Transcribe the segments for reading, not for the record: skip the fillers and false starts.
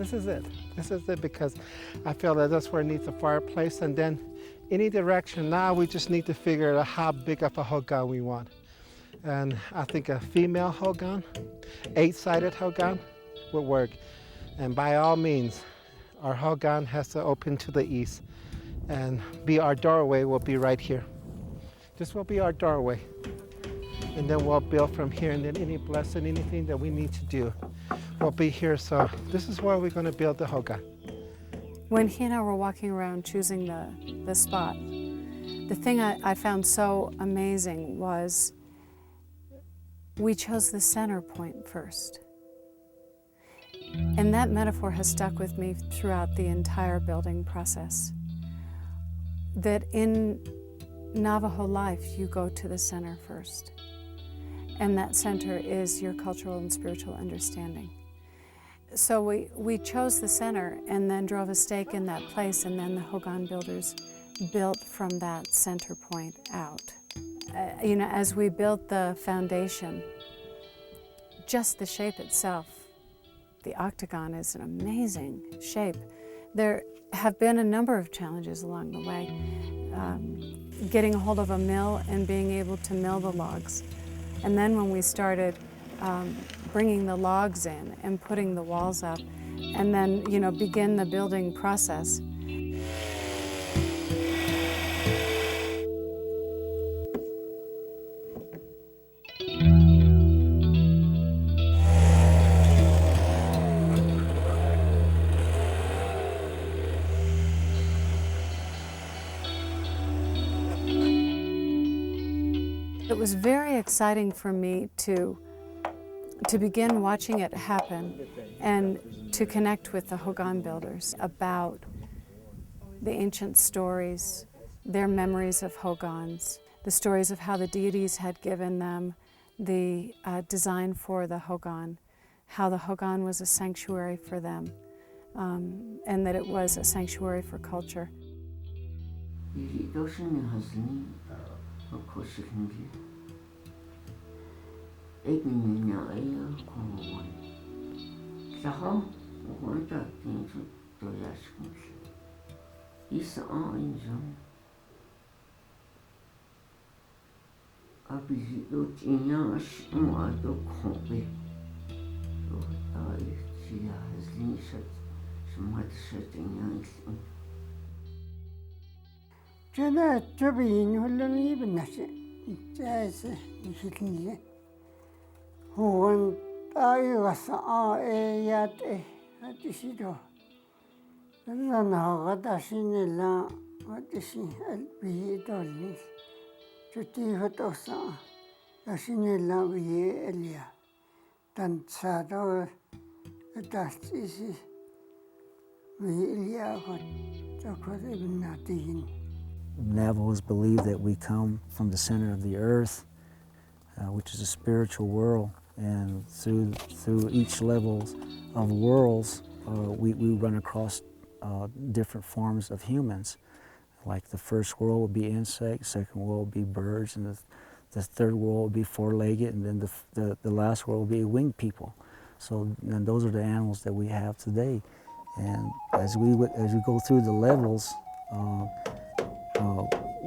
This is it. This is it, because I feel that that's where it needs a fireplace, and then any direction. Now we just need to figure out how big of a Hogan we want. And I think a female Hogan, 8-sided Hogan, would work. And by all means, our Hogan has to open to the east, and our doorway will be right here. This will be our doorway. And then we'll build from here, and then any blessing, anything that we need to do will be here. So this is where we're going to build the Hogan. When he and I were walking around choosing the spot, the thing I found so amazing was we chose the center point first. And that metaphor has stuck with me throughout the entire building process. That in Navajo life, you go to the center first. And that center is your cultural and spiritual understanding. So we chose the center and then drove a stake in that place, and then the Hogan builders built from that center point out. As we built the foundation, just the shape itself, the octagon is an amazing shape. There have been a number of challenges along the way. Getting a hold of a mill and being able to mill the logs. And then when we started bringing the logs in and putting the walls up, and then, begin the building process. It was very exciting for me to begin watching it happen and to connect with the Hogan builders about the ancient stories, their memories of Hogans, the stories of how the deities had given them the design for the Hogan, how the Hogan was a sanctuary for them, and that it was a sanctuary for culture. Hogan taigasa yate atisido. Rana gatashinela atisi albidolis. Chuti hotosa tashinela vie elia. Tansado atasi vie got Chokodibnatin. Navajos believe that we come from the center of the earth, which is a spiritual world, and through each level of worlds, we run across different forms of humans. Like the first world would be insects, second world would be birds, and the third world would be four-legged, and then the last world would be winged people. So, and those are the animals that we have today. And as we go through the levels,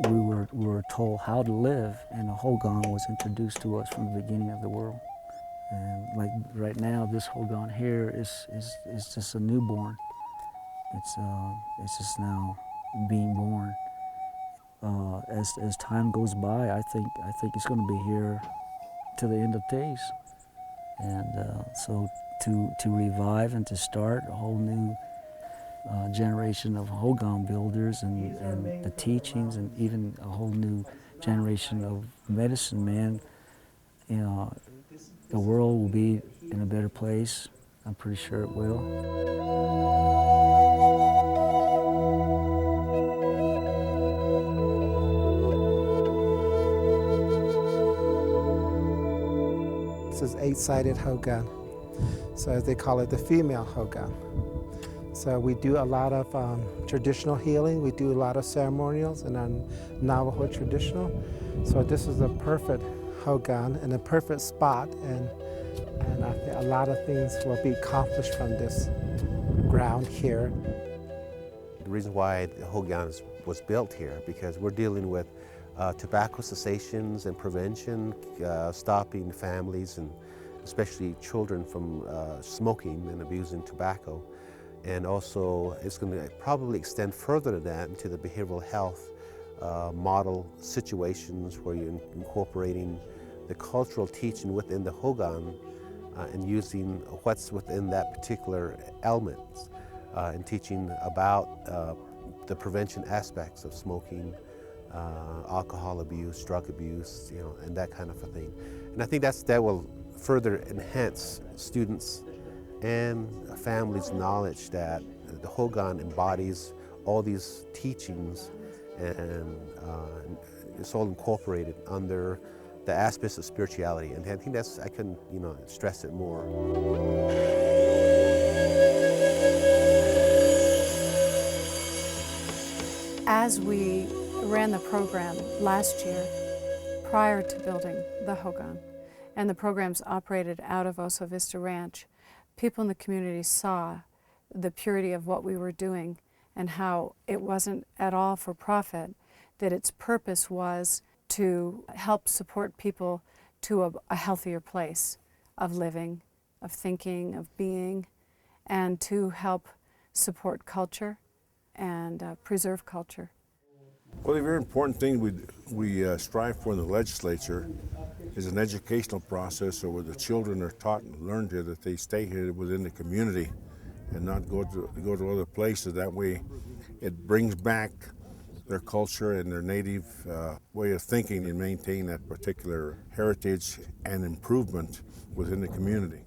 we were told how to live, and a Hogan was introduced to us from the beginning of the world. And like right now, this Hogan here is just a newborn. It's just now being born. As time goes by, I think it's going to be here to the end of days. And so to revive and to start a whole new generation of Hogan builders and the teachings, and even a whole new generation of medicine men, the world will be in a better place. I'm pretty sure it will. This is 8-sided Hogan. So as they call it, the female Hogan. So we do a lot of traditional healing. We do a lot of ceremonials in our Navajo traditional. So this is a perfect Hogan and a perfect spot, and I think a lot of things will be accomplished from this. ground here. The reason why the Hogan was built here, because we're dealing with tobacco cessations and prevention, stopping families and especially children from smoking and abusing tobacco. And also it's going to probably extend further than that into the behavioral health model situations where you're incorporating the cultural teaching within the Hogan and using what's within that particular elements and teaching about the prevention aspects of smoking, alcohol abuse, drug abuse, and that kind of a thing. And I think that will further enhance students and families' knowledge that the Hogan embodies all these teachings, and it's all incorporated under the aspects of spirituality. And I think I couldn't stress it more. As we ran the program last year, prior to building the Hogan, and the programs operated out of Oso Vista Ranch, people in the community saw the purity of what we were doing and how it wasn't at all for profit, that its purpose was to help support people to a healthier place of living, of thinking, of being, and to help support culture and preserve culture. Well, the very important thing we strive for in the legislature is an educational process so where the children are taught and learned here that they stay here within the community and not go to other places. That way it brings back their culture and their native way of thinking and maintain that particular heritage and improvement within the community.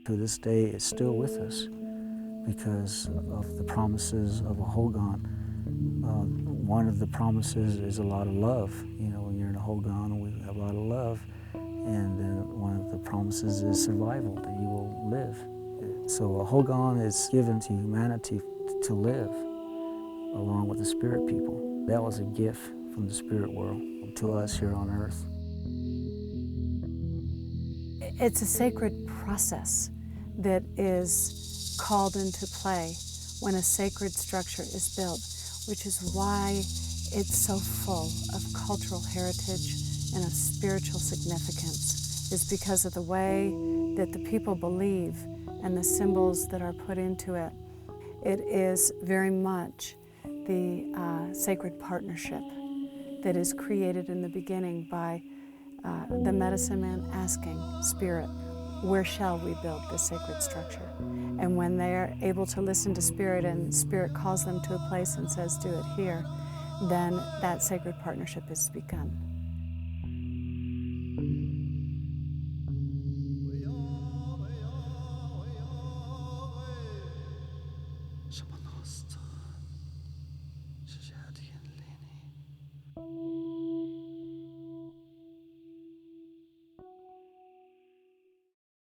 To this day, it's still with us because of the promises of a Hogan. One of the promises is a lot of love. When you're in a Hogan, we have a lot of love. And then one of the promises is survival, that you will live. So a Hogan is given to humanity to live along with the spirit people. That was a gift from the spirit world to us here on earth. It's a sacred process that is called into play when a sacred structure is built, which is why it's so full of cultural heritage and of spiritual significance, is because of the way that the people believe and the symbols that are put into it. It is very much the sacred partnership that is created in the beginning by the medicine man asking Spirit, where shall we build this sacred structure? And when they're able to listen to Spirit and Spirit calls them to a place and says, do it here, then that sacred partnership is begun.